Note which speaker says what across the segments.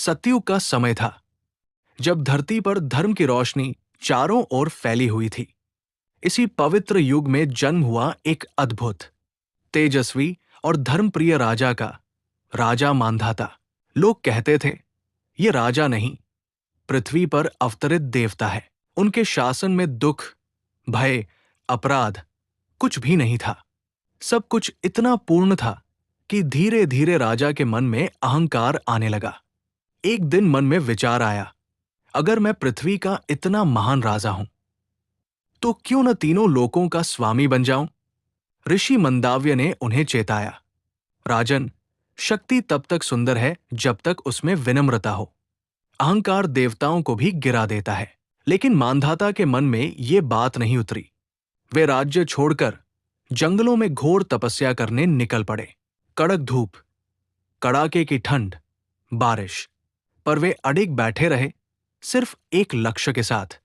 Speaker 1: सतयुग का समय था, जब धरती पर धर्म की रोशनी चारों ओर फैली हुई थी। इसी पवित्र युग में जन्म हुआ एक अद्भुत, तेजस्वी और धर्मप्रिय राजा का, राजा मांधाता। लोग कहते थे, ये राजा नहीं, पृथ्वी पर अवतरित देवता है। उनके शासन में दुख, भय, अपराध कुछ भी नहीं था। सब कुछ इतना पूर्ण था कि धीरे धीरे राजा के मन में अहंकार आने लगा। एक दिन मन में विचार आया, अगर मैं पृथ्वी का इतना महान राजा हूं, तो क्यों न तीनों लोकों का स्वामी बन जाऊं। ऋषि मंदाव्य ने उन्हें चेताया, राजन, शक्ति तब तक सुंदर है जब तक उसमें विनम्रता हो। अहंकार देवताओं को भी गिरा देता है। लेकिन मांधाता के मन में ये बात नहीं उतरी। वे राज्य छोड़कर जंगलों में घोर तपस्या करने निकल पड़े। कड़क धूप, कड़ाके की ठंड, बारिश, पर वे अडिग बैठे रहे, सिर्फ एक लक्ष्य के साथ।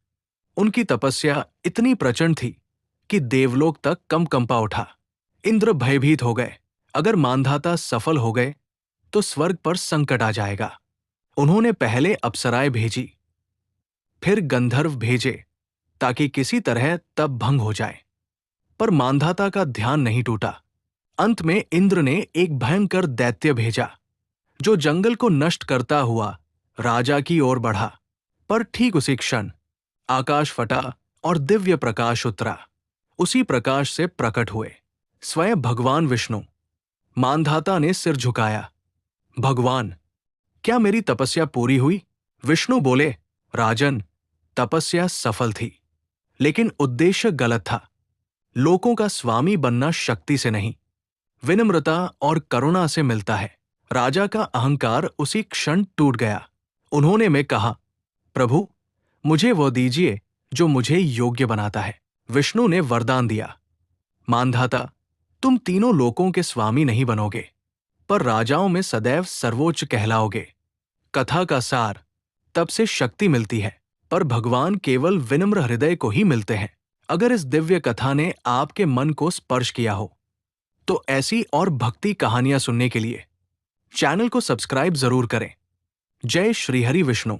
Speaker 1: उनकी तपस्या इतनी प्रचंड थी कि देवलोक तक कंपा उठा। इंद्र भयभीत हो गए, अगर मांधाता सफल हो गए तो स्वर्ग पर संकट आ जाएगा। उन्होंने पहले अप्सराएं भेजी, फिर गंधर्व भेजे, ताकि किसी तरह तप भंग हो जाए। पर मांधाता का ध्यान नहीं टूटा। अंत में इंद्र ने एक भयंकर दैत्य भेजा, जो जंगल को नष्ट करता हुआ राजा की ओर बढ़ा। पर ठीक उसी क्षण आकाश फटा और दिव्य प्रकाश उतरा। उसी प्रकाश से प्रकट हुए स्वयं भगवान विष्णु। मांधाता ने सिर झुकाया, भगवान, क्या मेरी तपस्या पूरी हुई? विष्णु बोले, राजन, तपस्या सफल थी, लेकिन उद्देश्य गलत था। लोकों का स्वामी बनना शक्ति से नहीं, विनम्रता और करुणा से मिलता है। राजा का अहंकार उसी क्षण टूट गया। उन्होंने में कहा, प्रभु, मुझे वो दीजिए जो मुझे योग्य बनाता है। विष्णु ने वरदान दिया, मांधाता, तुम तीनों लोकों के स्वामी नहीं बनोगे, पर राजाओं में सदैव सर्वोच्च कहलाओगे। कथा का सार, तब से शक्ति मिलती है, पर भगवान केवल विनम्र हृदय को ही मिलते हैं। अगर इस दिव्य कथा ने आपके मन को स्पर्श किया हो, तो ऐसी और भक्ति कहानियां सुनने के लिए चैनल को सब्सक्राइब जरूर करें। जय श्री हरि विष्णु।